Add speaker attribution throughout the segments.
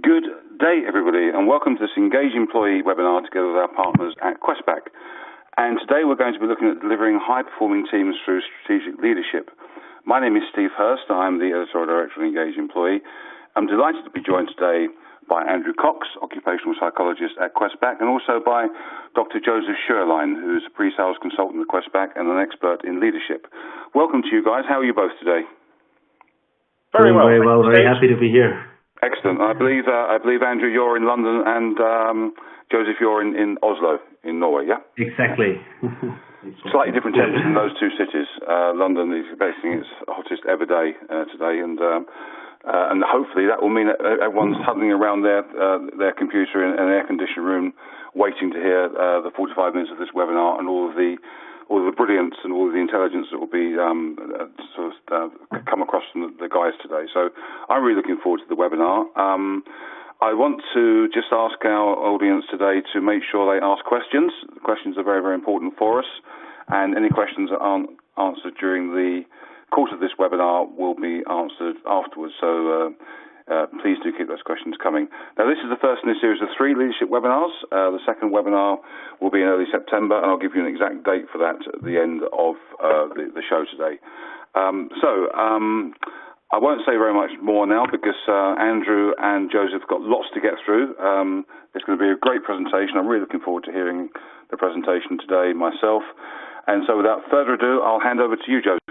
Speaker 1: Good day, everybody, and welcome to this Engage Employee webinar together with our partners at Questback. And today we're going to be looking at delivering high-performing teams through strategic leadership. My name is Steve Hurst. I'm the Editorial Director of Engage Employee. I'm delighted to be joined today by Andrew Cox, occupational psychologist at Questback, and also by Dr. Josef Scheurlein, who's a pre-sales consultant at Questback and an expert in leadership. Welcome to you guys. How are you both today?
Speaker 2: Very well. Very happy to be here.
Speaker 1: Excellent. I believe Andrew, you're in London, and Joseph, you're in Oslo, in Norway. Yeah.
Speaker 2: Exactly.
Speaker 1: Slightly different temperatures in those two cities. London is facing its hottest ever day today, and hopefully that will mean that everyone's huddling around their computer in an air-conditioned room, waiting to hear the 45 minutes of this webinar and all of the brilliance and all of the intelligence that will be come across from the guys today. So I'm really looking forward to the webinar. I want to just ask our audience today to make sure they ask questions. The questions are very, very important for us, and any questions that aren't answered during the course of this webinar will be answered afterwards. So please do keep those questions coming. Now, this is the first in a series of 3 leadership webinars. The second webinar will be in early September, and I'll give you an exact date for that at the end of the show today. I won't say very much more now because Andrew and Joseph have got lots to get through. It's going to be a great presentation. I'm really looking forward to hearing the presentation today myself. And so without further ado, I'll hand over to you, Joseph.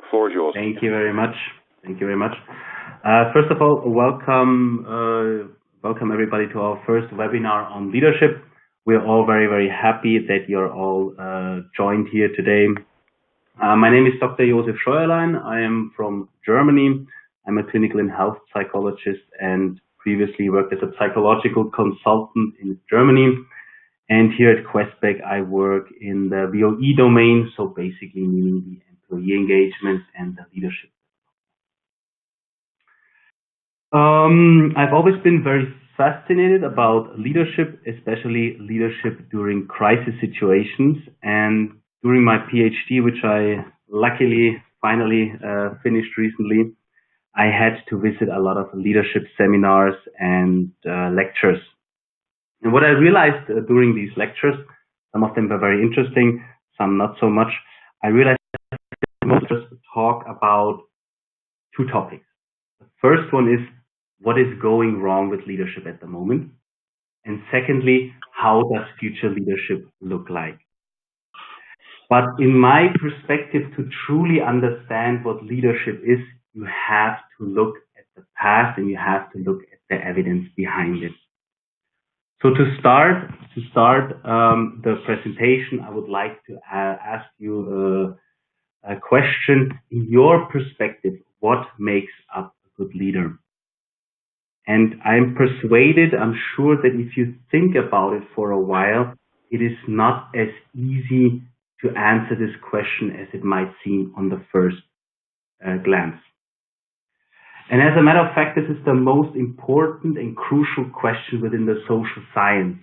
Speaker 1: The floor is yours.
Speaker 2: Thank you very much. Thank you very much. First of all, welcome everybody to our first webinar on leadership. We're all very, very happy that you're all joined here today. My name is Dr. Josef Scheurlein. I am from Germany. I'm a clinical and health psychologist and previously worked as a psychological consultant in Germany. And here at Questback, I work in the VOE domain, so basically meaning the employee engagement and the leadership. I've always been very fascinated about leadership, especially leadership during crisis situations. And during my Ph.D., which I luckily finally finished recently, I had to visit a lot of leadership seminars and lectures. And what I realized during these lectures, some of them were very interesting, some not so much, I realized that most of us talk about 2 topics. The first one is what is going wrong with leadership at the moment? And secondly, how does future leadership look like? But in my perspective, to truly understand what leadership is, you have to look at the past and you have to look at the evidence behind it. So to start the presentation, I would like to ask you a question. In your perspective, what makes up a good leader? And I'm persuaded, I'm sure that if you think about it for a while, it is not as easy to answer this question as it might seem on the first glance. And as a matter of fact, this is the most important and crucial question within the social science.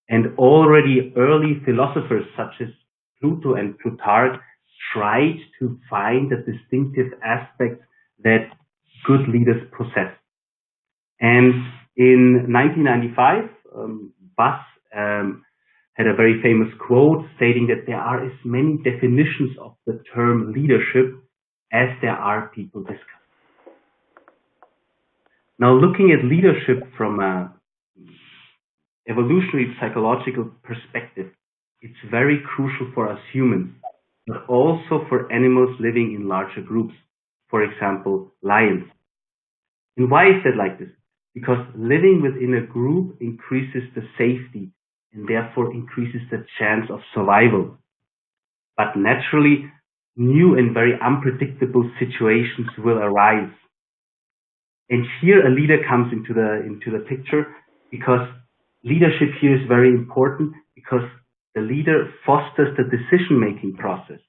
Speaker 2: And already early philosophers such as Plato and Plutarch tried to find the distinctive aspects that good leaders possess. And in 1995, Buss had a very famous quote stating that there are as many definitions of the term leadership as there are people discussing. Now, looking at leadership from an evolutionary psychological perspective, it's very crucial for us humans, but also for animals living in larger groups, for example, lions. And why is that like this? Because living within a group increases the safety and therefore increases the chance of survival. But naturally, new and very unpredictable situations will arise. And here a leader comes into the picture, because leadership here is very important, because the leader fosters the decision-making process.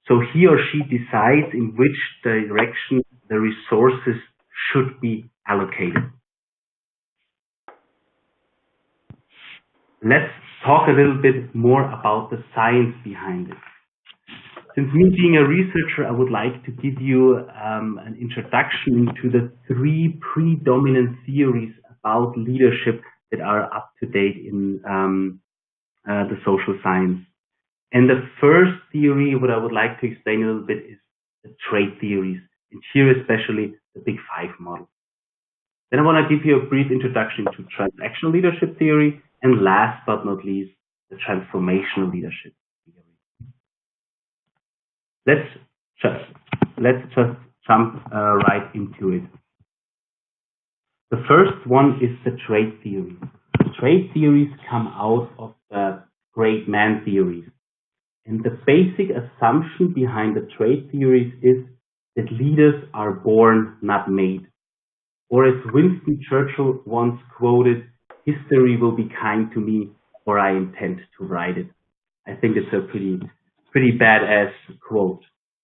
Speaker 2: So he or she decides in which direction the resources should be allocated. Let's talk a little bit more about the science behind it. Since me being a researcher, I would like to give you an introduction to the 3 predominant theories about leadership that are up to date in the social science. And the first theory, what I would like to explain a little bit, is the trait theories, and here especially the Big Five model. Then I want to give you a brief introduction to transactional leadership theory, and last but not least, the transformational leadership theory. Let's just jump right into it. The first one is the trait theory. The trait theories come out of the great man theories. And the basic assumption behind the trait theories is that leaders are born, not made. Or as Winston Churchill once quoted, history will be kind to me, or I intend to write it. I think it's a pretty badass quote.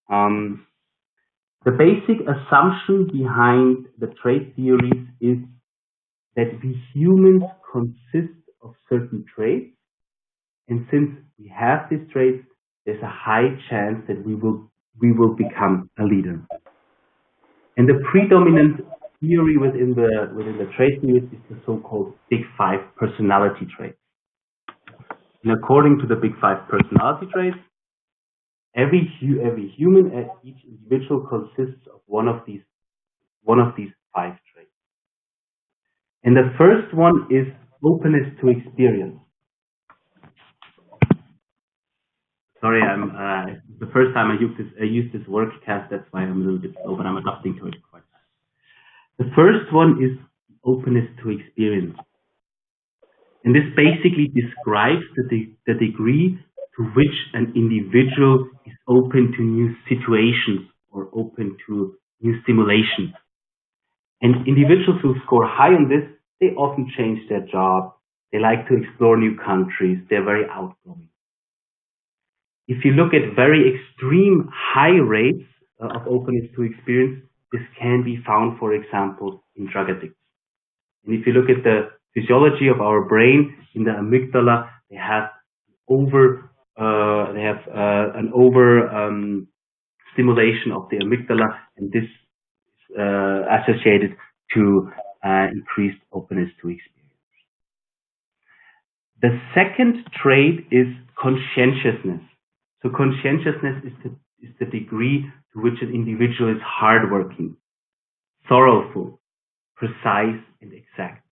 Speaker 2: The basic assumption behind the trait theories is that we humans consist of certain traits, and since we have these traits, there's a high chance that we will become a leader. And the predominant theory within the trait theories is the so-called Big Five personality traits. And according to the Big Five personality traits, every human, each individual consists of one of these 5 traits. And the first one is openness to experience. Sorry, the first time I used this workcast, that's why I'm a little bit slow, but I'm adapting to it quite fast. The first one is openness to experience. And this basically describes the degree to which an individual is open to new situations or open to new stimulations. And individuals who score high on this, they often change their job. They like to explore new countries. They're very outgoing. If you look at very extreme high rates of openness to experience, this can be found, for example, in drug addicts. And if you look at the physiology of our brain, in the amygdala, they have an over stimulation of the amygdala, and this is associated to increased openness to experience. The second trait is conscientiousness. So conscientiousness is the degree to which an individual is hardworking, thoroughful, precise, and exact.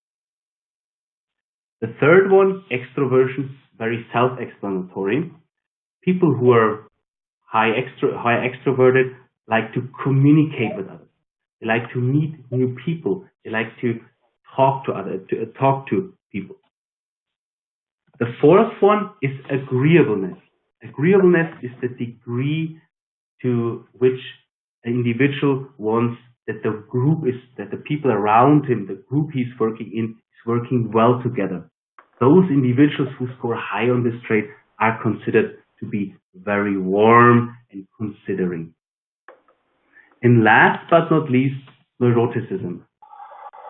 Speaker 2: The third one, extroversion, very self-explanatory. People who are high extroverted like to communicate with others. They like to meet new people. They like to talk to people. The fourth one is agreeableness. Agreeableness is the degree to which an individual wants that the people around him, the group he's working in, is working well together. Those individuals who score high on this trait are considered to be very warm and considering. And last but not least, neuroticism.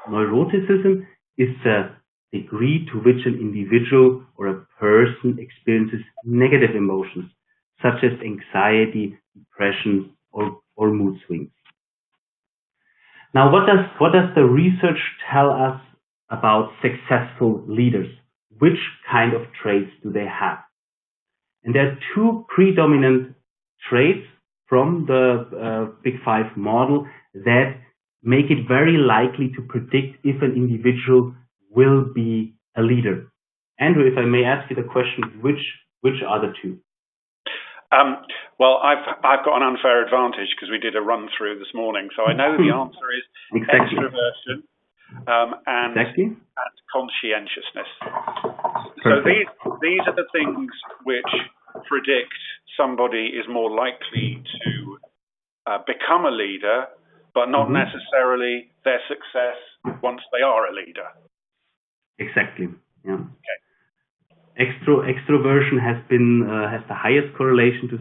Speaker 2: Neuroticism is the degree to which an individual or a person experiences negative emotions, such as anxiety, depression, or mood swings. Now, what does the research tell us about successful leaders? Which kind of traits do they have? And there are 2 predominant traits from the Big Five model that make it very likely to predict if an individual will be a leader. Andrew, if I may ask you the question, which are the 2?
Speaker 3: Well, I've got an unfair advantage because we did a run through this morning, so I know the answer is
Speaker 2: exactly.
Speaker 3: Extroversion and conscientiousness.
Speaker 2: Perfect.
Speaker 3: So these are the things which predict somebody is more likely to become a leader, but not necessarily their success once they are a leader.
Speaker 2: Exactly. Yeah.
Speaker 3: Okay.
Speaker 2: Extroversion has the highest correlation to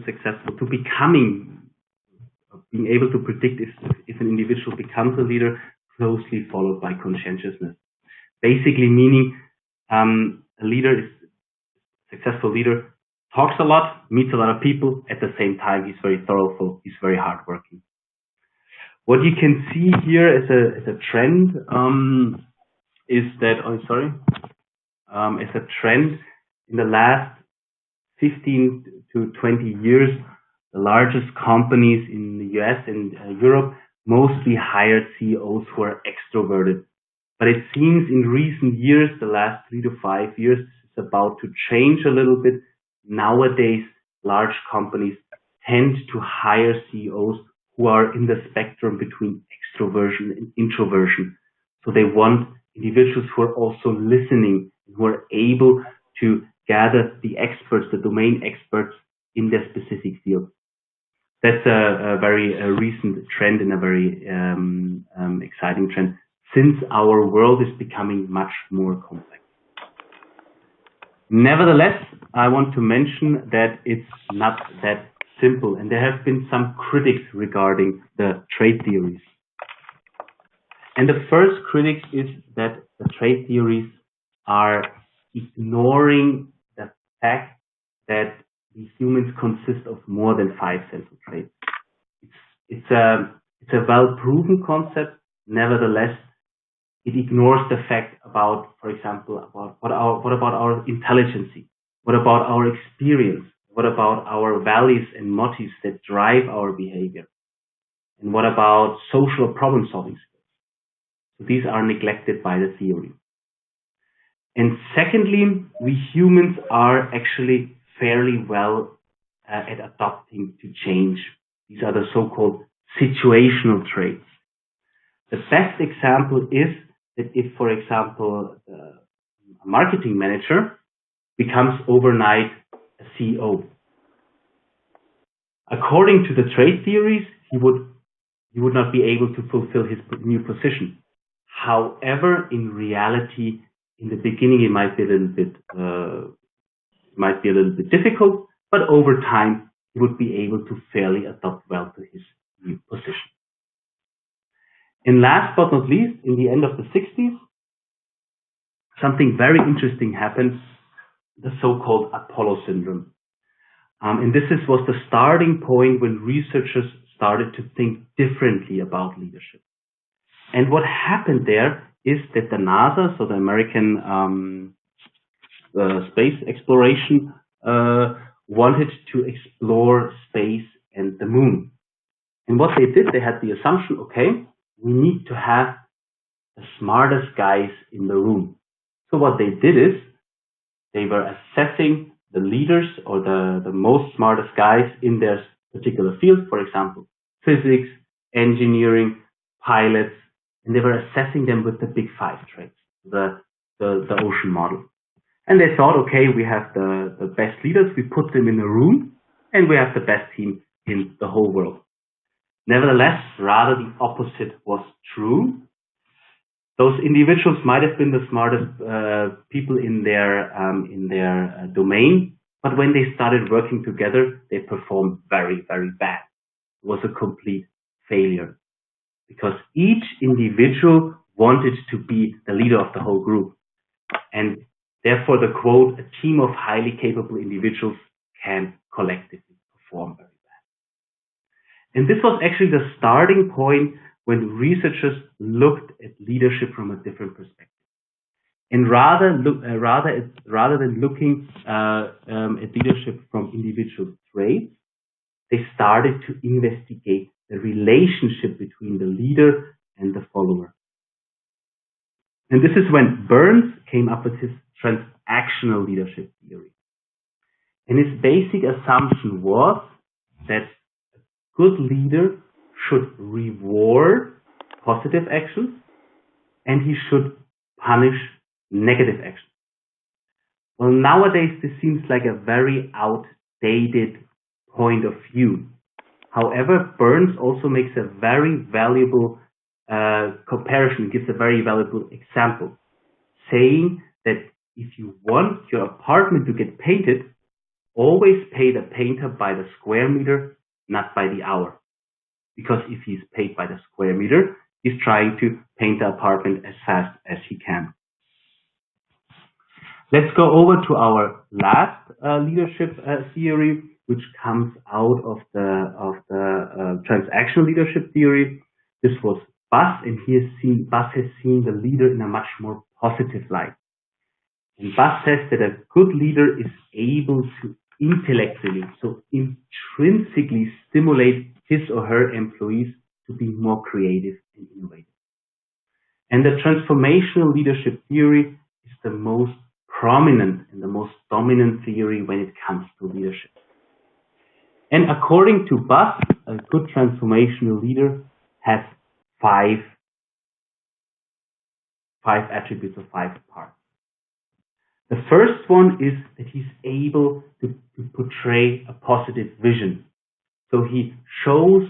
Speaker 2: being able to predict if an individual becomes a leader, closely followed by conscientiousness. Basically meaning successful leader talks a lot, meets a lot of people, at the same time he's very thoroughful, he's very hardworking. What you can see here is a trend is that, is a trend in the last 15 to 20 years, the largest companies in the US and Europe mostly hired CEOs who are extroverted. But it seems in recent years, the last 3 to 5 years, it's about to change a little bit. Nowadays, large companies tend to hire CEOs who are in the spectrum between extroversion and introversion. So they want individuals who are also listening, who are able to gather the experts, the domain experts in their specific field. That's a very recent trend and a very exciting trend, since our world is becoming much more complex. Nevertheless, I want to mention that it's not that simple, and there have been some critics regarding the trait theories. And the first critic is that the trait theories are ignoring the fact that these humans consist of more than 5 central traits. It's a well-proven concept. Nevertheless, it ignores the fact about, for example, about what about our intelligence? What about our experience? What about our values and motives that drive our behavior? And what about social problem-solving skills? So these are neglected by the theory. And secondly, we humans are actually fairly well at adapting to change. These are the so-called situational traits. The best example is that if, for example, a marketing manager becomes overnight a CEO. According to the trait theories, he would not be able to fulfill his new position. However, in reality, in the beginning, it might be a little bit difficult, but over time, he would be able to fairly adapt well to his new position. And last but not least, in the end of the 60s, something very interesting happened, the so-called Apollo syndrome. And this was the starting point when researchers started to think differently about leadership. And what happened there is that the NASA, so the American space exploration, wanted to explore space and the moon. And what they did, they had the assumption, okay, we need to have the smartest guys in the room. So what they did is they were assessing the leaders or the most smartest guys in their particular field, for example, physics, engineering, pilots, and they were assessing them with the big 5 traits, the O.C.E.A.N model. And they thought, okay, we have the best leaders, we put them in a room, and we have the best team in the whole world. Nevertheless, rather the opposite was true. Those individuals might have been the smartest people in their domain, but when they started working together, they performed very, very bad. It was a complete failure because each individual wanted to be the leader of the whole group. And therefore, the quote, "A team of highly capable individuals can collectively perform very bad." And this was actually the starting point when researchers looked at leadership from a different perspective. And rather than looking at leadership from individual traits, they started to investigate the relationship between the leader and the follower. And this is when Burns came up with his transactional leadership theory. And his basic assumption was that a good leader should reward positive actions and he should punish negative actions. Well, nowadays this seems like a very outdated point of view. However, Burns also makes a very valuable comparison, gives a very valuable example, saying that if you want your apartment to get painted, always pay the painter by the square meter, not by the hour. Because if he's paid by the square meter, he's trying to paint the apartment as fast as he can. Let's go over to our last leadership theory, which comes out of the transactional leadership theory. This was Bus has seen the leader in a much more positive light. And Bus says that a good leader is able to intellectually, so intrinsically stimulate his or her employees to be more creative and innovative. And the transformational leadership theory is the most prominent and the most dominant theory when it comes to leadership. And according to Bus, a good transformational leader has five attributes or 5 parts. The first one is that he's able to portray a positive vision. So he shows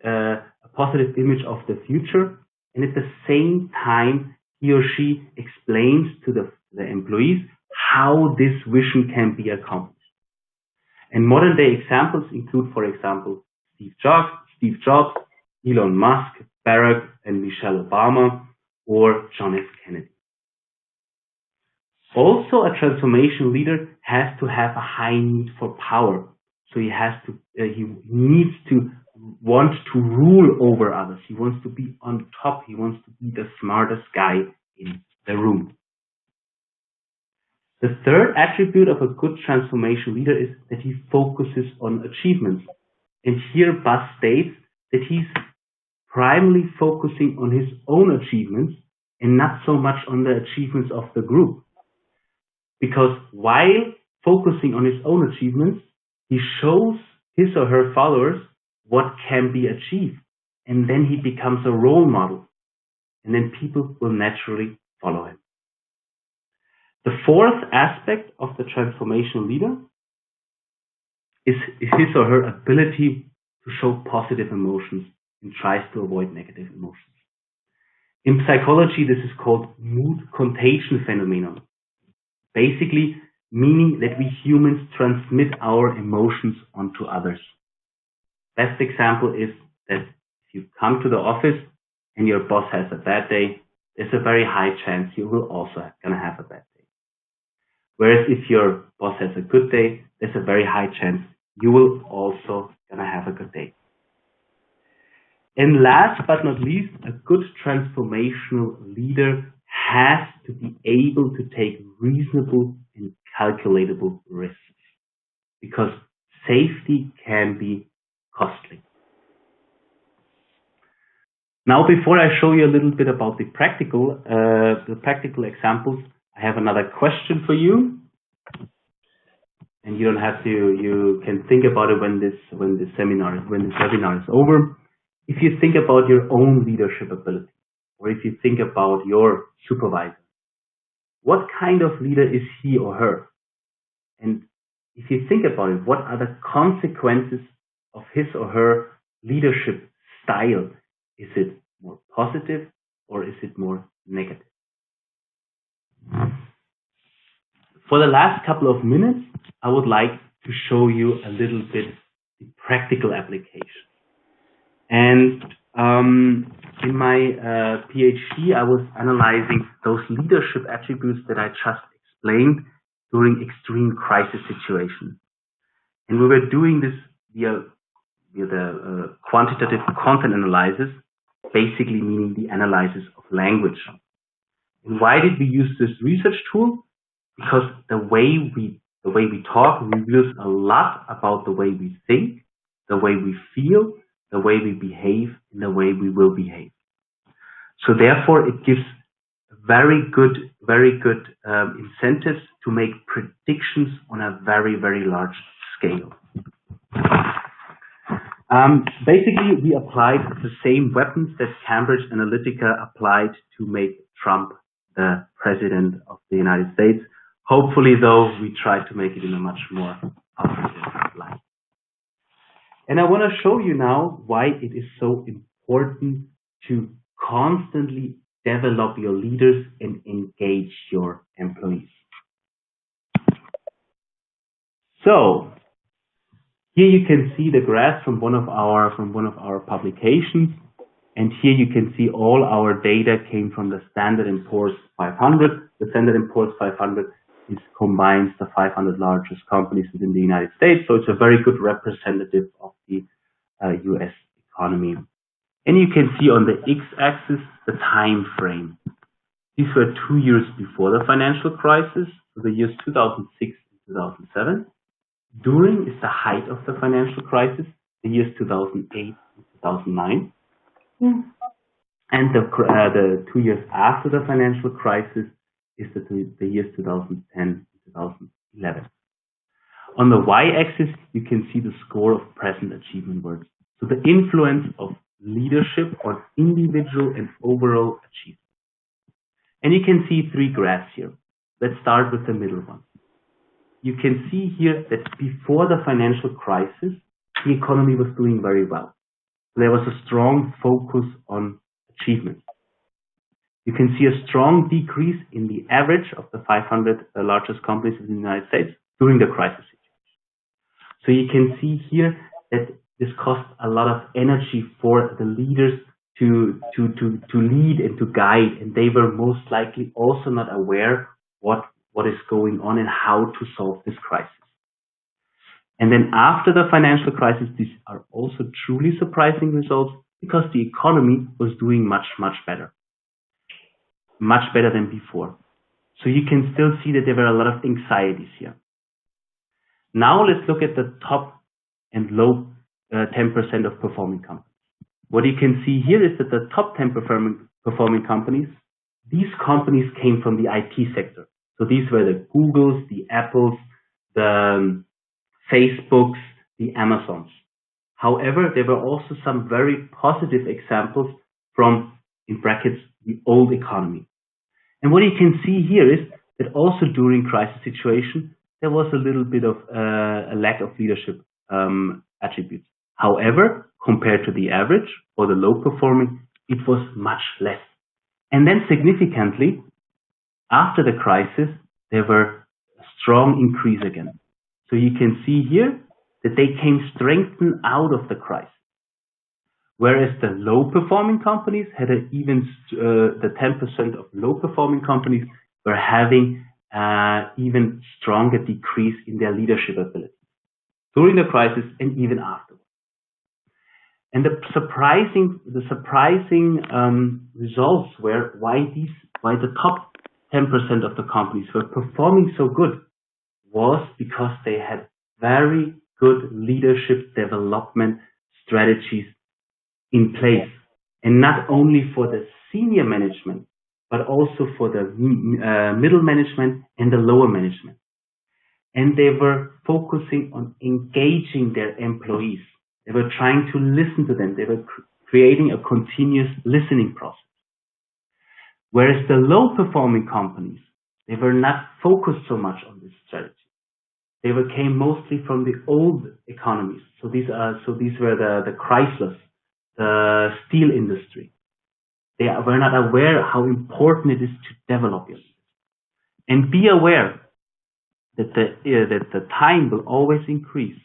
Speaker 2: a positive image of the future, and at the same time he or she explains to the employees how this vision can be accomplished. And modern day examples include, for example, Steve Jobs, Elon Musk, Barack and Michelle Obama, or John F. Kennedy. Also, a transformation leader has to have a high need for power. So he needs to want to rule over others. He wants to be on top. He wants to be the smartest guy in the room. The third attribute of a good transformation leader is that he focuses on achievements. And here Bus states that he's primarily focusing on his own achievements and not so much on the achievements of the group. Because while focusing on his own achievements, he shows his or her followers what can be achieved. And then he becomes a role model. And then people will naturally follow him. The fourth aspect of the transformational leader is his or her ability to show positive emotions and tries to avoid negative emotions. In psychology, this is called mood contagion phenomenon. Basically, meaning that we humans transmit our emotions onto others. Best example is that if you come to the office and your boss has a bad day, there's a very high chance you will also gonna have a bad day. Whereas if your boss has a good day, there's a very high chance you will also gonna have a good day. And last but not least, a good transformational leader has to be able to take reasonable and calculatable risks, because safety can be costly. Now, before I show you a little bit about the practical examples, I have another question for you, and you can think about it when this webinar is over. If you think about your own leadership ability, or if you think about your supervisor, what kind of leader is he or her? And if you think about it, what are the consequences of his or her leadership style? Is it more positive or is it more negative? For the last couple of minutes, I would like to show you a little bit the practical application. And in my PhD, I was analyzing those leadership attributes that I just explained during extreme crisis situations. And we were doing this via the quantitative content analysis, basically meaning the analysis of language. And why did we use this research tool? Because the way we talk reveals a lot about the way we think, the way we feel, the way we behave, and the way we will behave. So therefore, it gives very good incentives to make predictions on a very, very large scale. Basically, we applied the same weapons that Cambridge Analytica applied to make Trump the president of the United States. Hopefully, though, we tried to make it in a much more positive light. And I want to show you now why it is so important to constantly develop your leaders and engage your employees. So here you can see the graph from one of our publications, and here you can see all our data came from the Standard & Poor's 500. The Standard & Poor's 500 combines the 500 largest companies within the United States, so it's a very good representative of the U.S. economy. And you can see on the x-axis the time frame. These were 2 years before the financial crisis, so the years 2006 and 2007. During is the height of the financial crisis, the years 2008 and 2009. And the 2 years after the financial crisis is the years 2010 and 2011. On the y-axis, you can see the score of present achievement words. So the influence of leadership on individual and overall achievement. And you can see 3 graphs here. Let's start with the middle one. You can see here that before the financial crisis, the economy was doing very well. There was a strong focus on achievement. You can see a strong decrease in the average of the 500 largest companies in the United States during the crisis situation. So you can see here that this cost a lot of energy for the leaders to lead and to guide, and they were most likely also not aware what is going on and how to solve this crisis. And then after the financial crisis, these are also truly surprising results because the economy was doing much better than before. So you can still see that there were a lot of anxieties here. Now let's look at the top and low 10% of performing companies. What you can see here is that the top 10 performing companies, these companies came from the IT sector. So these were the Googles, the Apples, the Facebooks, the Amazons. However, there were also some very positive examples from, in brackets, the old economy. And what you can see here is that also during crisis situation, there was a little bit of a lack of leadership attributes. However, compared to the average or the low performing, it was much less. And then significantly, after the crisis, there were a strong increase again. So you can see here that they came strengthened out of the crisis. Whereas the low performing companies had the 10% of low performing companies were having even stronger decrease in their leadership ability during the crisis and even afterwards. And the surprising results were why the top 10% of the companies were performing so good was because they had very good leadership development strategies in place, and not only for the senior management, but also for the middle management and the lower management. And they were focusing on engaging their employees. They were trying to listen to them. They were creating a continuous listening process. Whereas the low performing companies, they were not focused so much on this strategy. They came mostly from the old economies. So these were the Chryslers, the steel industry. They were not aware how important it is to develop it. And be aware that the time will always increase.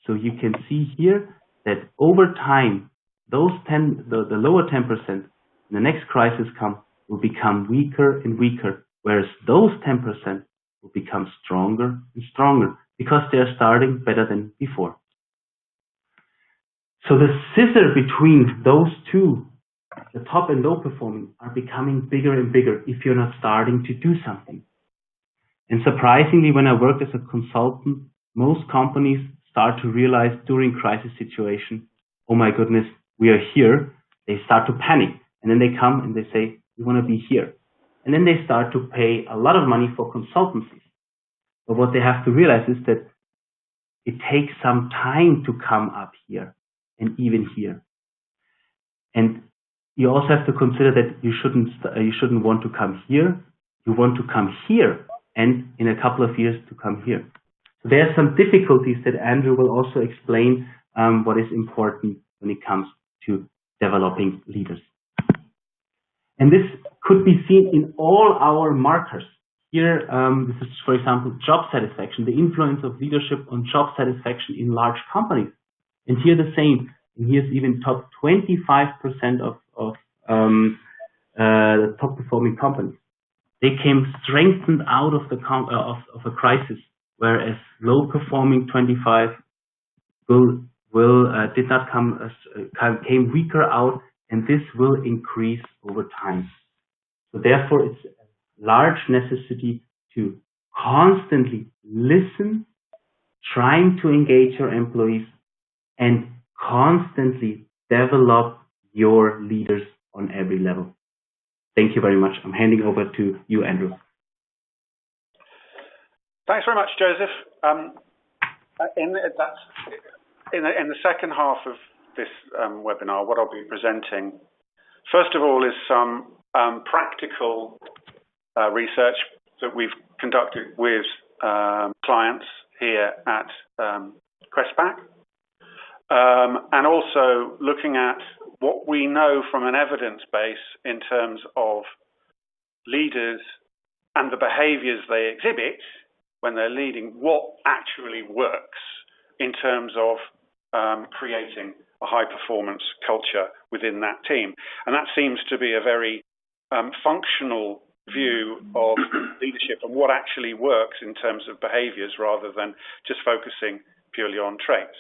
Speaker 2: So you can see here that over time, those the lower 10%, when the next crisis comes, will become weaker and weaker, whereas those 10% will become stronger and stronger because they are starting better than before. So the scissor between those two, the top and low performing, are becoming bigger and bigger if you're not starting to do something. And surprisingly, when I worked as a consultant, most companies start to realize during crisis situation, oh my goodness, we are here. They start to panic. And then they come and they say, we want to be here. And then they start to pay a lot of money for consultancies. But what they have to realize is that it takes some time to come up here and even here. And you also have to consider that you shouldn't want to come here. You want to come here and in a couple of years to come here. So there are some difficulties that Andrew will also explain what is important when it comes to developing leaders. And this could be seen in all our markers. Here, this is, for example, job satisfaction, the influence of leadership on job satisfaction in large companies. And here the same. And here's even top 25% of the top performing companies. They came strengthened out of the of a crisis, whereas low performing 25 did not came weaker out and this will increase over time. So therefore, it's a large necessity to constantly listen, trying to engage your employees, and constantly develop your leaders on every level. Thank you very much. I'm handing over to you, Andrew.
Speaker 3: Thanks very much, Joseph. In the second half of this webinar, what I'll be presenting, first of all, is some practical research that we've conducted with clients here at Questback, and also looking at what we know from an evidence base in terms of leaders and the behaviors they exhibit when they're leading, what actually works in terms of creating a high-performance culture within that team. And that seems to be a very functional view of leadership and what actually works in terms of behaviors rather than just focusing purely on traits.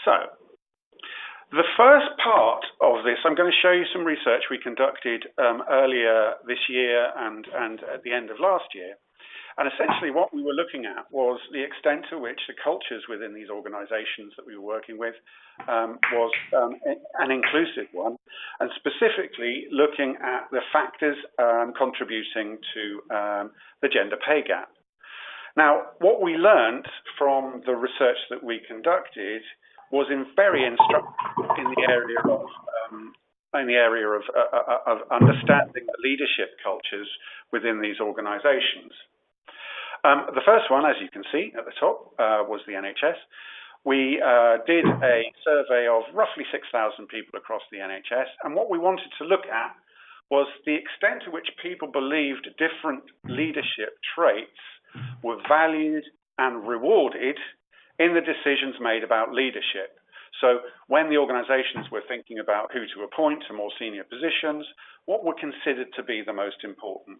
Speaker 3: So, the first part of this, I'm going to show you some research we conducted earlier this year and at the end of last year. And essentially what we were looking at was the extent to which the cultures within these organizations that we were working with was an inclusive one, and specifically looking at the factors contributing to the gender pay gap. Now, what we learned from the research that we conducted was very instructive in the area of understanding the leadership cultures within these organizations. The first one, as you can see at the top, was the NHS. We did a survey of roughly 6,000 people across the NHS, and what we wanted to look at was the extent to which people believed different leadership traits were valued and rewarded in the decisions made about leadership. So when the organizations were thinking about who to appoint to more senior positions, what were considered to be the most important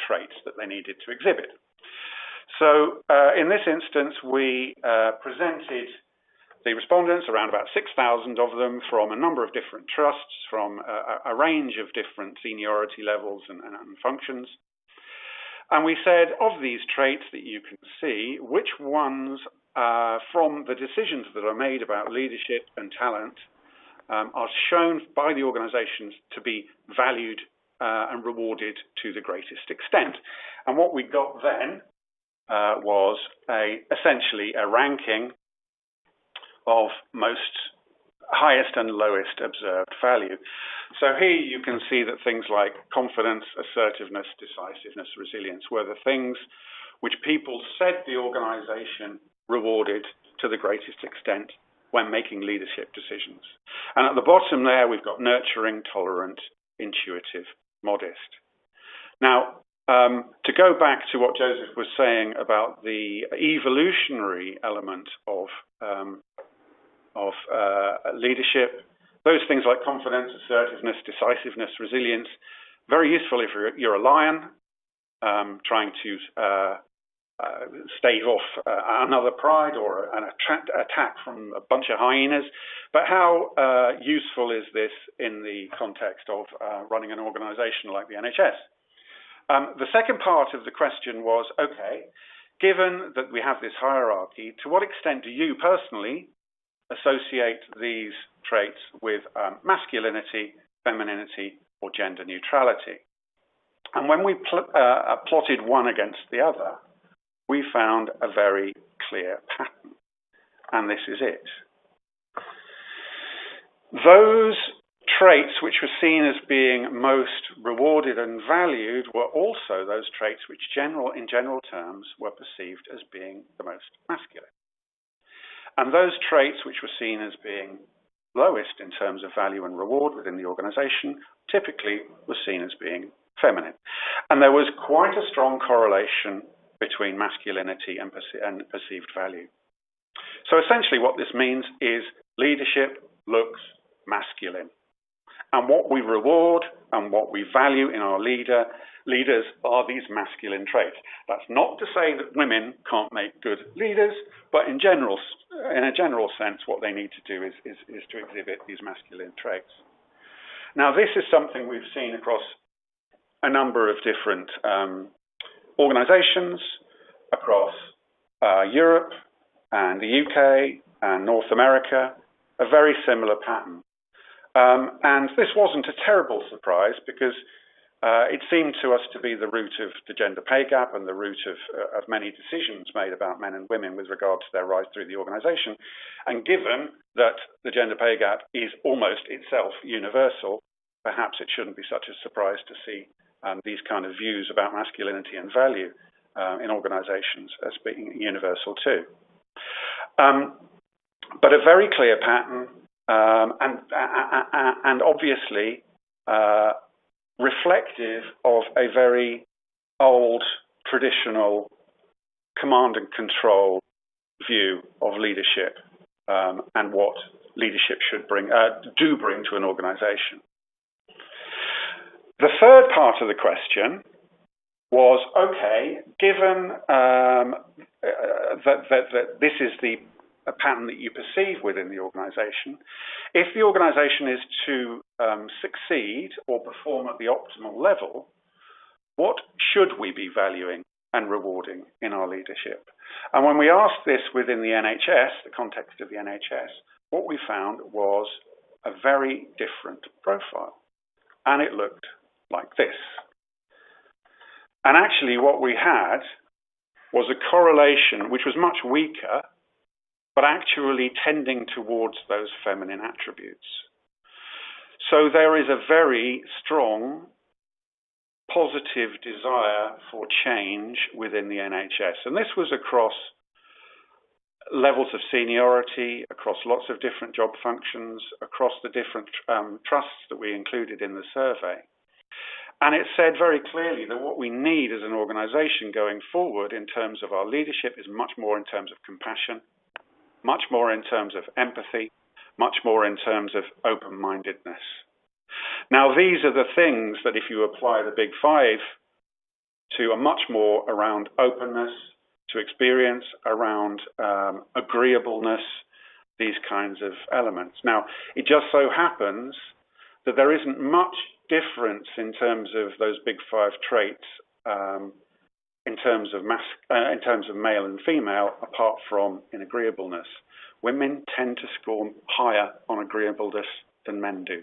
Speaker 3: traits that they needed to exhibit. So in this instance, we presented the respondents, around about 6,000 of them, from a number of different trusts, from a range of different seniority levels and functions. And we said, of these traits that you can see, which ones from the decisions that are made about leadership and talent are shown by the organizations to be valued and rewarded to the greatest extent. And what we got then was essentially a ranking of most highest and lowest observed value. So here you can see that things like confidence, assertiveness, decisiveness, resilience were the things which people said the organization rewarded to the greatest extent when making leadership decisions. And at the bottom there, we've got nurturing, tolerant, intuitive, modest. Now, to go back to what Joseph was saying about the evolutionary element of leadership, those things like confidence, assertiveness, decisiveness, resilience, very useful if you're a lion trying to stave off another pride or an attack from a bunch of hyenas. But how useful is this in the context of running an organization like the NHS? The second part of the question was, okay, given that we have this hierarchy, to what extent do you personally associate these traits with masculinity, femininity, or gender neutrality? And when we plotted one against the other, we found a very clear pattern, and this is it. Those traits which were seen as being most rewarded and valued were also those traits which in general terms were perceived as being the most masculine. And those traits which were seen as being lowest in terms of value and reward within the organization typically were seen as being feminine. And there was quite a strong correlation between masculinity and perceived value. So essentially what this means is leadership looks masculine. And what we reward and what we value in our leaders are these masculine traits. That's not to say that women can't make good leaders, but in a general sense, what they need to do is to exhibit these masculine traits. Now, this is something we've seen across a number of different organizations across Europe and the UK and North America, a very similar pattern. And this wasn't a terrible surprise because it seemed to us to be the root of the gender pay gap and the root of many decisions made about men and women with regard to their rise through the organization. And given that the gender pay gap is almost itself universal, perhaps it shouldn't be such a surprise to see these kind of views about masculinity and value in organizations as being universal too. But a very clear pattern and obviously reflective of a very old, traditional command and control view of leadership and what leadership should bring to an organization. The third part of the question was, okay, given that this is a pattern that you perceive within the organization, if the organization is to succeed or perform at the optimal level, what should we be valuing and rewarding in our leadership? And when we asked this within the NHS, the context of the NHS, what we found was a very different profile. And it looked like this. And actually what we had was a correlation which was much weaker, but actually tending towards those feminine attributes. So there is a very strong positive desire for change within the NHS. And this was across levels of seniority, across lots of different job functions, across the different trusts that we included in the survey. And it said very clearly that what we need as an organization going forward in terms of our leadership is much more in terms of compassion, much more in terms of empathy, much more in terms of open-mindedness. Now, these are the things that if you apply the Big Five to are much more around openness, to experience, around agreeableness, these kinds of elements. Now, it just so happens that there isn't much difference in terms of those Big Five traits in terms of male and female, apart from in agreeableness. Women tend to score higher on agreeableness than men do.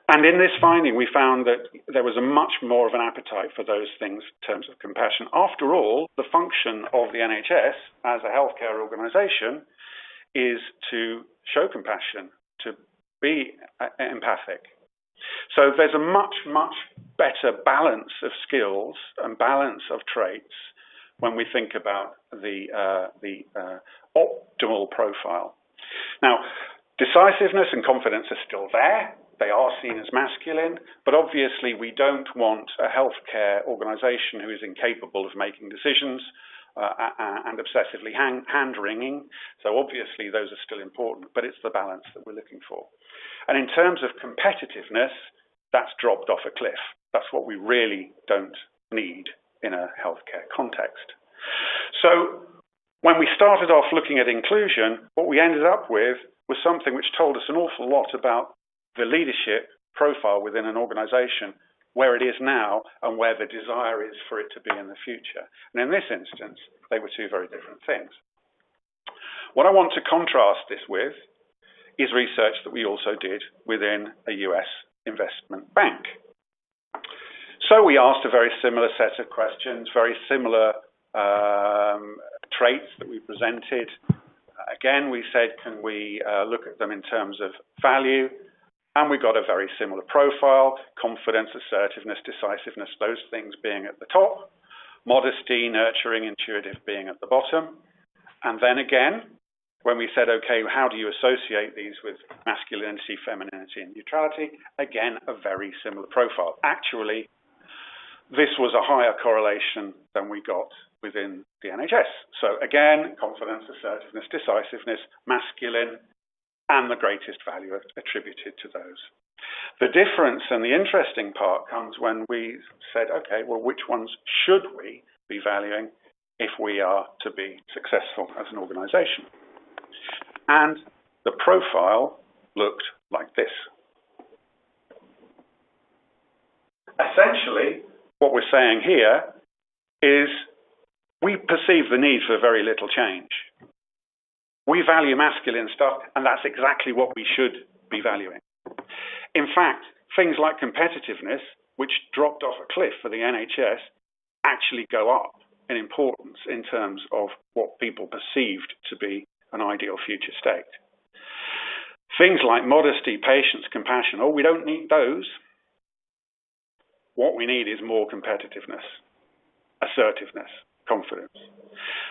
Speaker 3: And in this finding, we found that there was a much more of an appetite for those things in terms of compassion. After all, the function of the NHS as a healthcare organisation is to show compassion, to be empathic. So there's a much, much better balance of skills and balance of traits when we think about the optimal profile. Now, decisiveness and confidence are still there. They are seen as masculine, but obviously we don't want a healthcare organisation who is incapable of making decisions and obsessively hand-wringing. So obviously those are still important, but it's the balance that we're looking for. And in terms of competitiveness, that's dropped off a cliff. That's what we really don't need in a healthcare context. So when we started off looking at inclusion, what we ended up with was something which told us an awful lot about the leadership profile within an organisation, where it is now and where the desire is for it to be in the future. And in this instance, they were two very different things. What I want to contrast this with is research that we also did within a US investment bank. So we asked a very similar set of questions, very similar traits that we presented. Again, we said, can we look at them in terms of value? And we got a very similar profile: confidence, assertiveness, decisiveness, those things being at the top, modesty, nurturing, intuitive being at the bottom. And then again, when we said, okay, how do you associate these with masculinity, femininity, and neutrality? Again, a very similar profile. Actually, this was a higher correlation than we got within the NHS. So again, confidence, assertiveness, decisiveness, masculine, and the greatest value attributed to those. The difference and the interesting part comes when we said, okay, well, which ones should we be valuing if we are to be successful as an organization? And the profile looked like this. Essentially, what we're saying here is we perceive the need for very little change. We value masculine stuff, and that's exactly what we should be valuing. In fact, things like competitiveness, which dropped off a cliff for the NHS, actually go up in importance in terms of what people perceived to be an ideal future state. Things like modesty, patience, compassion, oh, we don't need those. What we need is more competitiveness, assertiveness, confidence.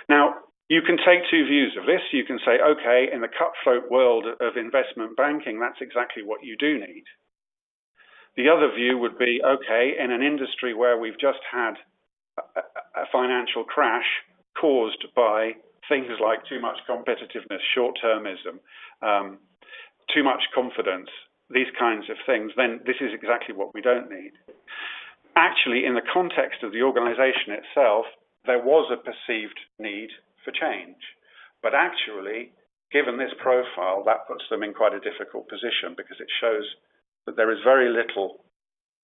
Speaker 3: Now, you can take two views of this. You can say, okay, in the cutthroat world of investment banking, that's exactly what you do need. The other view would be, okay, in an industry where we've just had a financial crash caused by things like too much competitiveness, short-termism, too much confidence, these kinds of things, then this is exactly what we don't need. Actually, in the context of the organization itself, there was a perceived need for change. But actually, given this profile, that puts them in quite a difficult position because it shows that there is very little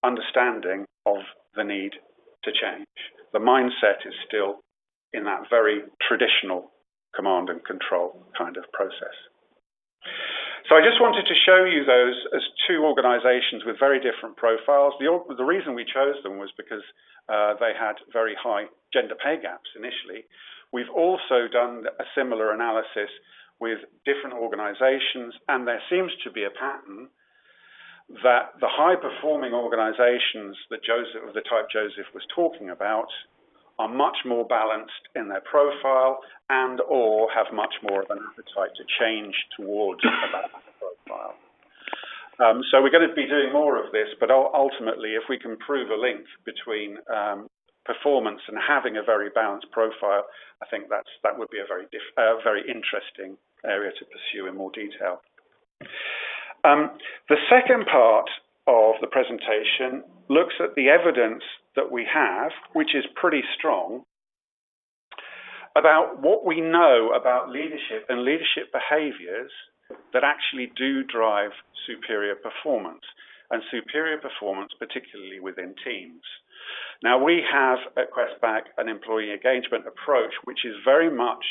Speaker 3: understanding of the need to change. The mindset is still in that very traditional command and control kind of process. So I just wanted to show you those as two organizations with very different profiles. The reason we chose them was because they had very high gender pay gaps initially. We've also done a similar analysis with different organizations, and there seems to be a pattern that the high-performing organizations that of the type Joseph was talking about are much more balanced in their profile and or have much more of an appetite to change towards a balanced profile. So we're going to be doing more of this, but ultimately, if we can prove a link between performance and having a very balanced profile, I think that would be a very interesting area to pursue in more detail. The second part of the presentation looks at the evidence that we have, which is pretty strong, about what we know about leadership and leadership behaviors that actually do drive superior performance, and superior performance particularly within teams. Now, we have at Questback an employee engagement approach which is very much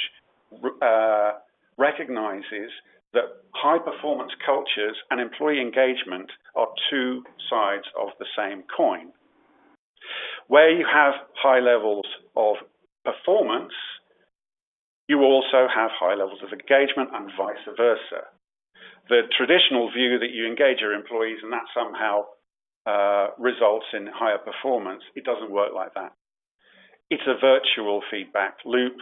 Speaker 3: recognizes that high-performance cultures and employee engagement are two sides of the same coin. Where you have high levels of performance, you also have high levels of engagement and vice versa. The traditional view that you engage your employees and that somehow results in higher performance, it doesn't work like that. It's a virtual feedback loop,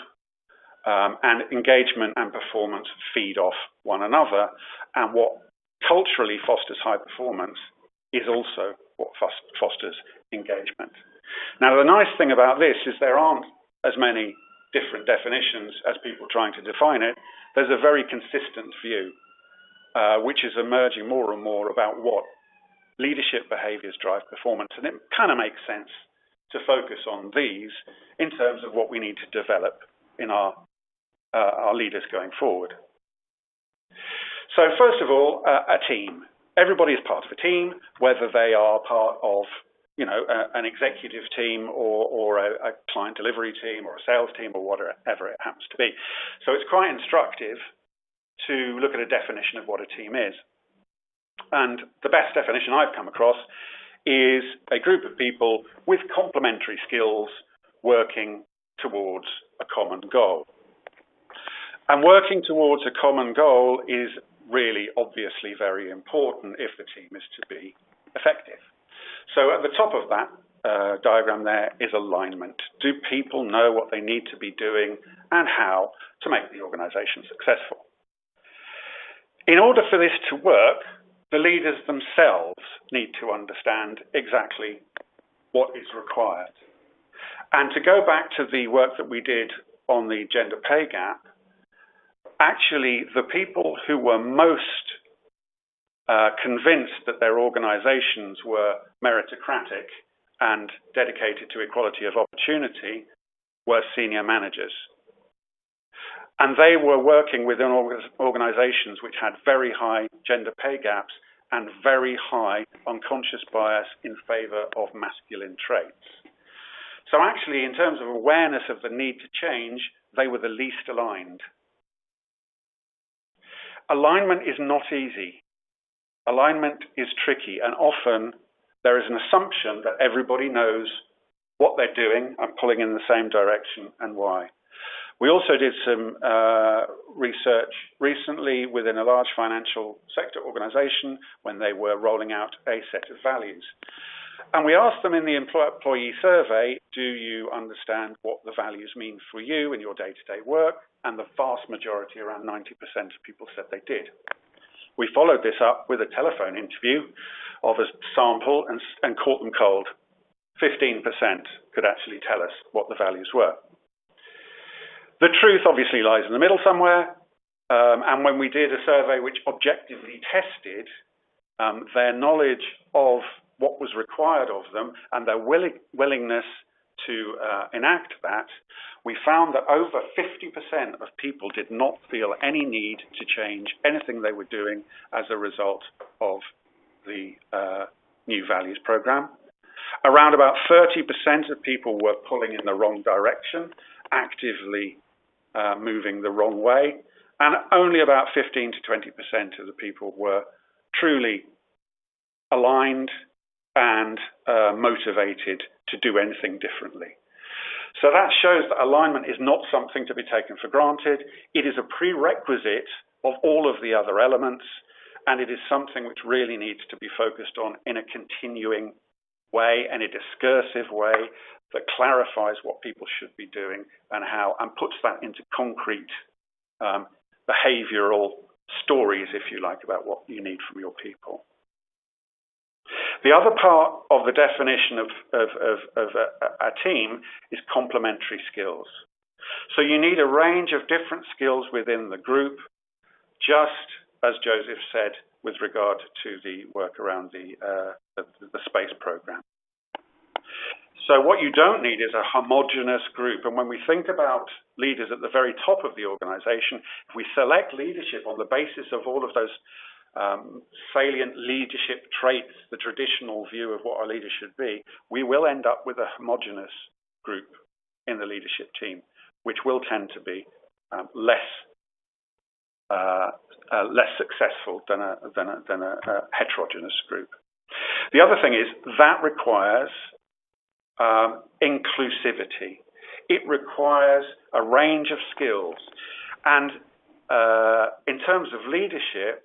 Speaker 3: and engagement and performance feed off one another, and what culturally fosters high performance is also what fosters engagement. Now, the nice thing about this is there aren't as many different definitions as people trying to define it. There's a very consistent view, which is emerging more and more about what leadership behaviors drive performance, and it kind of makes sense to focus on these in terms of what we need to develop in our leaders going forward. So first of all, a team. Everybody is part of a team, whether they are part of an executive team or a client delivery team or a sales team or whatever it happens to be. So it's quite instructive to look at a definition of what a team is. And the best definition I've come across is a group of people with complementary skills working towards a common goal. And working towards a common goal is really obviously very important if the team is to be effective. So at the top of that diagram there is alignment. Do people know what they need to be doing and how to make the organization successful? In order for this to work, the leaders themselves need to understand exactly what is required. And to go back to the work that we did on the gender pay gap, actually the people who were most convinced that their organizations were meritocratic and dedicated to equality of opportunity were senior managers. And they were working within organizations which had very high gender pay gaps and very high unconscious bias in favor of masculine traits. So actually, in terms of awareness of the need to change, they were the least aligned. Alignment is not easy. Alignment is tricky, and often there is an assumption that everybody knows what they're doing and pulling in the same direction and why. We also did some research recently within a large financial sector organization when they were rolling out a set of values. And we asked them in the employee survey, do you understand what the values mean for you in your day-to-day work? And the vast majority, around 90% of people said they did. We followed this up with a telephone interview of a sample and caught them cold. 15% could actually tell us what the values were. The truth obviously lies in the middle somewhere, and when we did a survey which objectively tested their knowledge of what was required of them and their willingness to enact that, we found that over 50% of people did not feel any need to change anything they were doing as a result of the new values program. Around about 30% of people were pulling in the wrong direction, actively moving the wrong way, and only about 15 to 20% of the people were truly aligned and motivated to do anything differently. So that shows that alignment is not something to be taken for granted. It is a prerequisite of all of the other elements, and it is something which really needs to be focused on in a continuing way, in a discursive way that clarifies what people should be doing and how, and puts that into concrete behavioral stories, if you like, about what you need from your people. The other part of the definition of a team is complementary skills. So you need a range of different skills within the group, just as Joseph said with regard to the work around the space program. So what you don't need is a homogeneous group. And when we think about leaders at the very top of the organization, if we select leadership on the basis of all of those salient leadership traits, the traditional view of what our leaders should be, we will end up with a homogeneous group in the leadership team, which will tend to be less successful than a heterogeneous group. The other thing is that requires inclusivity. It requires a range of skills. And in terms of leadership,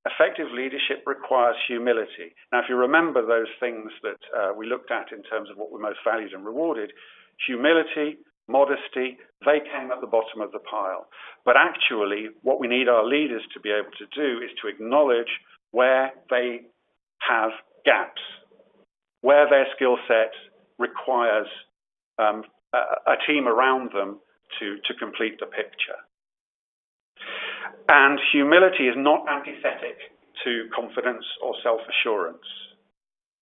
Speaker 3: effective leadership requires humility. Now, if you remember those things that we looked at in terms of what were most valued and rewarded, humility, modesty, they came at the bottom of the pile. But actually, what we need our leaders to be able to do is to acknowledge where they have gaps, where their skill set requires a team around them to complete the picture. And humility is not antithetic to confidence or self-assurance.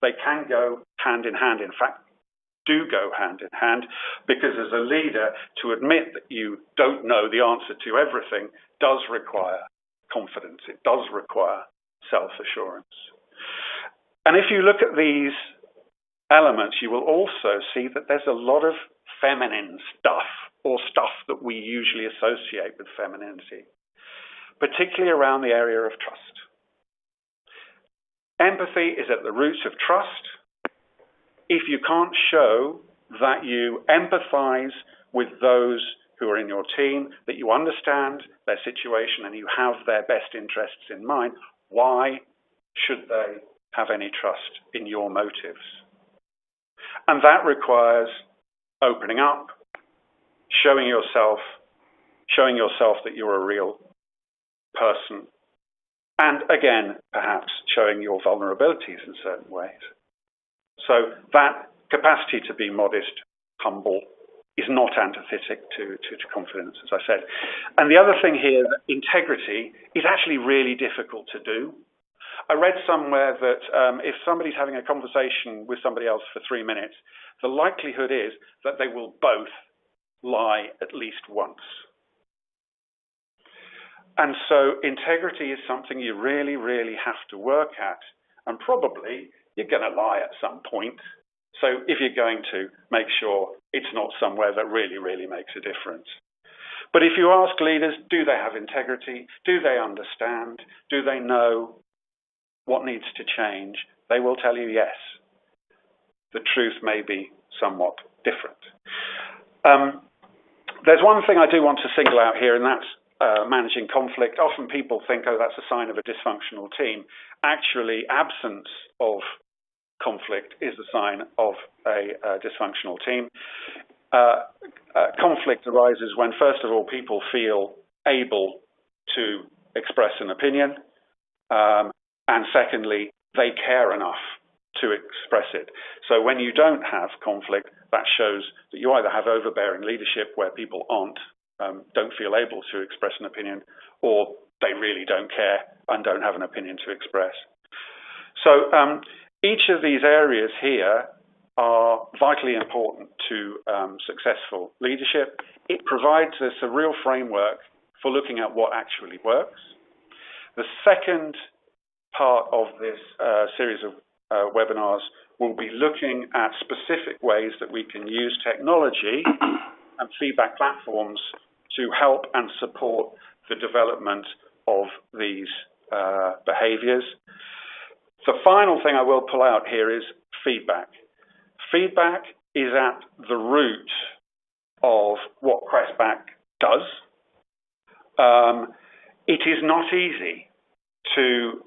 Speaker 3: They can go hand in hand, in fact, do go hand in hand, because as a leader, to admit that you don't know the answer to everything does require confidence. It does require self-assurance. And if you look at these elements, you will also see that there's a lot of feminine stuff, or stuff that we usually associate with femininity, particularly around the area of trust. Empathy is at the roots of trust. If you can't show that you empathize with those who are in your team, that you understand their situation and you have their best interests in mind, why should they have any trust in your motives? And that requires opening up, showing yourself that you're a real person, and again, perhaps showing your vulnerabilities in certain ways. So that capacity to be modest, humble, is not antithetic to confidence, as I said. And the other thing here, integrity, is actually really difficult to do. I read somewhere that if somebody's having a conversation with somebody else for 3 minutes, the likelihood is that they will both lie at least once. And so integrity is something you really, really have to work at. And probably you're going to lie at some point. So if you're going to, make sure it's not somewhere that really, really makes a difference. But if you ask leaders, do they have integrity? Do they understand? Do they know what needs to change? They will tell you yes. The truth may be somewhat different. There's one thing I do want to single out here, and that's managing conflict. Often people think, oh, that's a sign of a dysfunctional team. Actually, absence of conflict is a sign of a dysfunctional team. Conflict arises when, first of all, people feel able to express an opinion, and secondly, they care enough to express it. So when you don't have conflict, that shows that you either have overbearing leadership where people don't feel able to express an opinion, or they really don't care and don't have an opinion to express. So each of these areas here are vitally important to successful leadership. It provides us a real framework for looking at what actually works. The second part of this series of webinars will be looking at specific ways that we can use technology and feedback platforms to help and support the development of these behaviors. The final thing I will pull out here is feedback. Feedback is at the root of what Crestback does. It is not easy to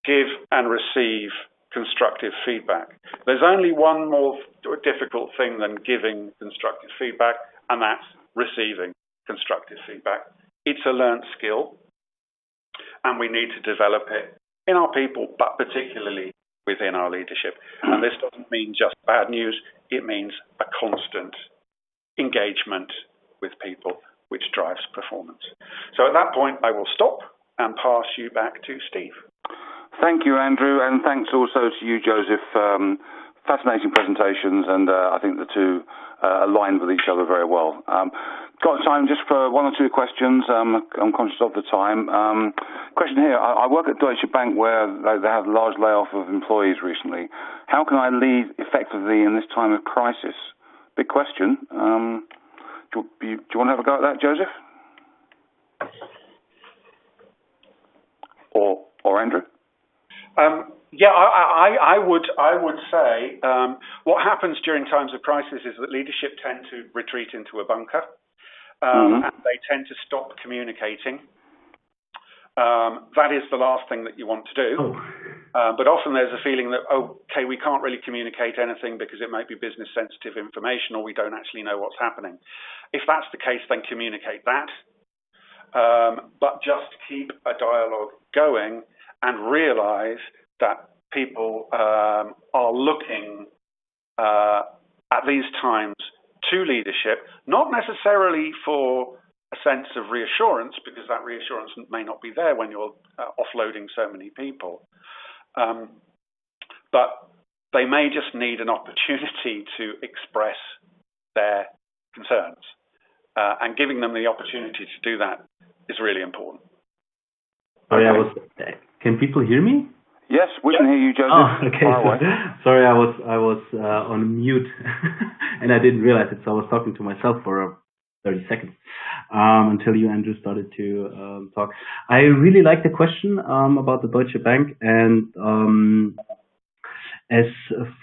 Speaker 3: give and receive constructive feedback. There's only one more difficult thing than giving constructive feedback, and that's receiving constructive feedback. It's a learnt skill, and we need to develop it in our people, but particularly within our leadership. And this doesn't mean just bad news, it means a constant engagement with people, which drives performance. So at that point, I will stop and pass you back to Steve.
Speaker 1: Thank you, Andrew, and thanks also to you, Joseph. Fascinating presentations, and I think the two aligned with each other very well. Got time just for one or two questions. I'm conscious of the time. Question here, I work at Deutsche Bank where they had a large layoff of employees recently. How can I lead effectively in this time of crisis? Big question. Do you want to have a go at that, Joseph? Or Andrew?
Speaker 3: Yeah, I would say what happens during times of crisis is that leadership tend to retreat into a bunker, and they tend to stop communicating. That is the last thing that you want to do. But often there's a feeling that, okay, we can't really communicate anything because it might be business sensitive information, or we don't actually know what's happening. If that's the case, then communicate that. But just keep a dialogue going and realize that people are looking at these times to leadership, not necessarily for a sense of reassurance, because that reassurance may not be there when you're offloading so many people. But they may just need an opportunity to express their concerns. And giving them the opportunity to do that is really important.
Speaker 2: Sorry, can people hear me?
Speaker 1: Yes, we can hear you, Joseph.
Speaker 2: Oh, okay. Sorry, I was on mute, and I didn't realize it, so I was talking to myself for 30 seconds until you, Andrew, started to talk. I really like the question about the Deutsche Bank, and as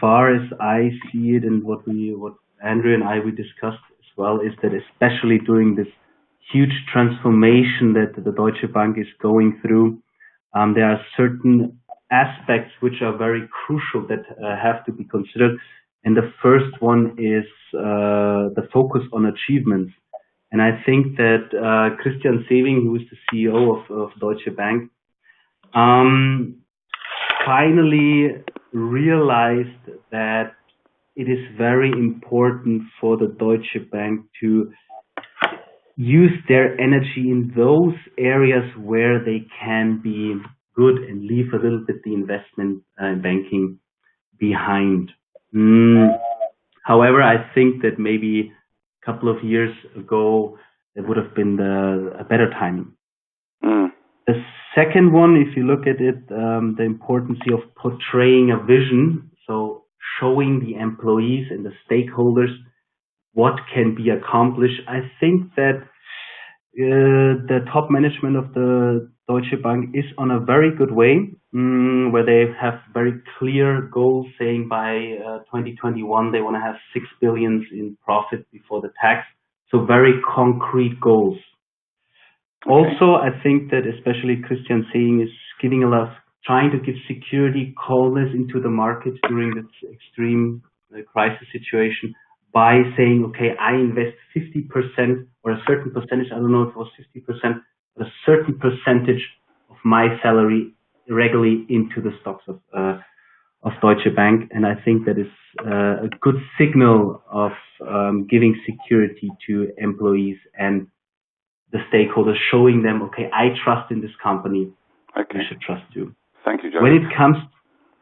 Speaker 2: far as I see it, and what Andrew and we discussed as well, is that especially during this huge transformation that the Deutsche Bank is going through, there are certain aspects which are very crucial that have to be considered. And the first one is the focus on achievements. And I think that Christian Sewing, who is the CEO of Deutsche Bank, finally realized that it is very important for the Deutsche Bank to use their energy in those areas where they can be good and leave a little bit the investment banking behind. However, I think that maybe a couple of years ago, it would have been a better timing. The second one, if you look at it, the importance of portraying a vision, so showing the employees and the stakeholders what can be accomplished. I think that the top management of the Deutsche Bank is on a very good way, where they have very clear goals saying by 2021 they want to have 6 billion in profit before the tax. So very concrete goals. Okay. Also, I think that especially Christian Sewing is giving a lot, trying to give security, calmness into the market during this extreme crisis situation by saying, okay, I invest 50% or a certain percentage, I don't know if it was 50%, but a certain percentage of my salary regularly into the stocks of Deutsche Bank. And I think that is a good signal of giving security to employees and the stakeholders, showing them, okay, I trust in this company. Okay. You should trust too.
Speaker 1: Thank you, Joe.
Speaker 2: When it comes,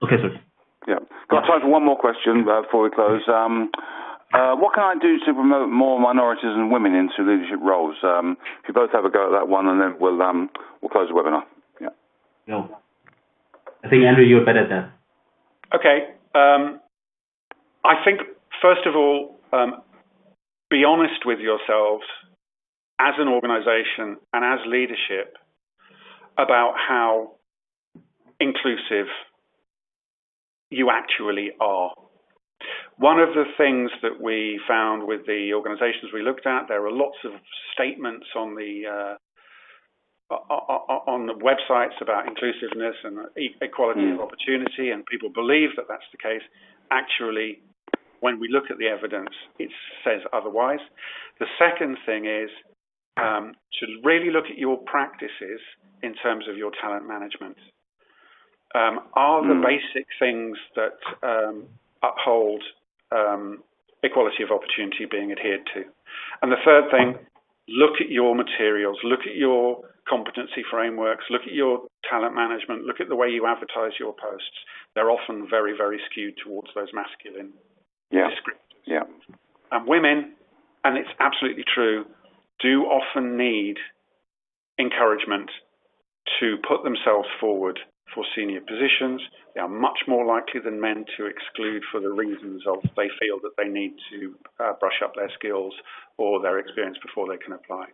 Speaker 2: okay, sir.
Speaker 1: Yeah, got time for one more question before we close. What can I do to promote more minorities and women into leadership roles? If you both have a go at that one, and then we'll close the webinar. Yeah.
Speaker 2: No. I think Andrew, you're better at that.
Speaker 3: Okay. I think first of all, be honest with yourselves as an organisation and as leadership about how inclusive you actually are. One of the things that we found with the organisations we looked at, there are lots of statements on the websites about inclusiveness and equality of opportunity, and people believe that that's the case. Actually, when we look at the evidence, it says otherwise. The second thing is to really look at your practices in terms of your talent management. Are the basic things that uphold equality of opportunity being adhered to? And the third thing, look at your materials, look at your competency frameworks, look at your talent management, look at the way you advertise your posts. They're often very, very skewed towards those masculine descriptors.
Speaker 1: Yeah.
Speaker 3: And women, and it's absolutely true, do often need encouragement to put themselves forward for senior positions. They are much more likely than men to exclude for the reasons of they feel that they need to brush up their skills or their experience before they can apply.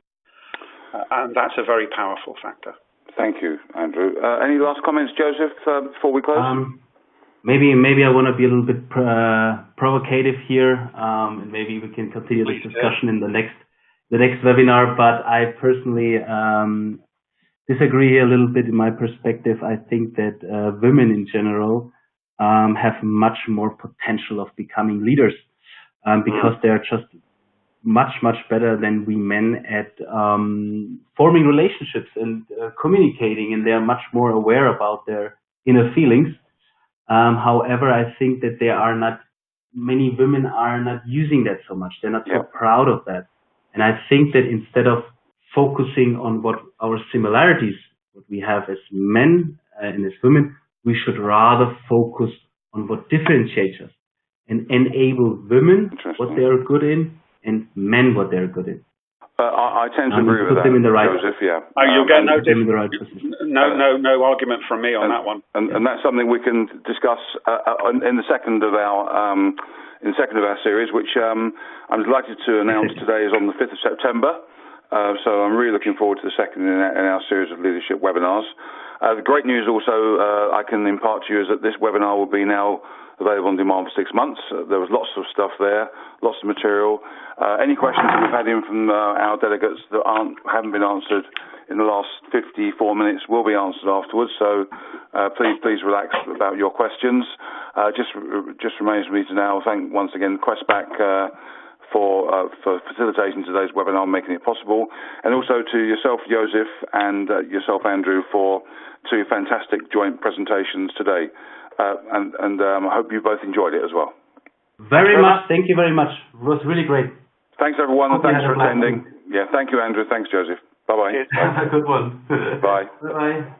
Speaker 3: And that's a very powerful factor.
Speaker 1: Thank you, Andrew. Any last comments, Joseph, before we close?
Speaker 2: Maybe I want to be a little bit provocative here, and maybe we can continue this discussion in the next webinar. But I personally disagree a little bit in my perspective. I think that women in general have much more potential of becoming leaders because they are just much better than we men at forming relationships and communicating, and they are much more aware about their inner feelings. However, I think that many women are not using that so much. They're not so proud of that. And I think that instead of focusing on what our similarities, what we have as men and as women, we should rather focus on what differentiates us and enable women what they are good in and men what they're good in.
Speaker 1: I tend to agree with that, Joseph. Yeah.
Speaker 3: You'll get no argument from me on that one.
Speaker 1: And that's something we can discuss in the second of our series, which I'm delighted to announce today is on the 5th of September. So I'm really looking forward to the second in our series of leadership webinars. The great news also I can impart to you is that this webinar will be now available on demand for 6 months. There was lots of stuff there, lots of material. Any questions that we've had in from our delegates that haven't been answered in the last 54 minutes will be answered afterwards. So please relax about your questions. Just remains for me to now thank once again Questback for facilitating today's webinar, making it possible, and also to yourself, Joseph, and yourself, Andrew, for two fantastic joint presentations today. And I hope you both enjoyed it as well.
Speaker 2: Very much. Thank you very much. It was really great.
Speaker 1: Thanks, everyone, and thanks for attending. Yeah, thank you, Andrew. Thanks, Joseph. Bye-bye.
Speaker 2: Have a good one.
Speaker 1: Bye.
Speaker 2: Bye-bye.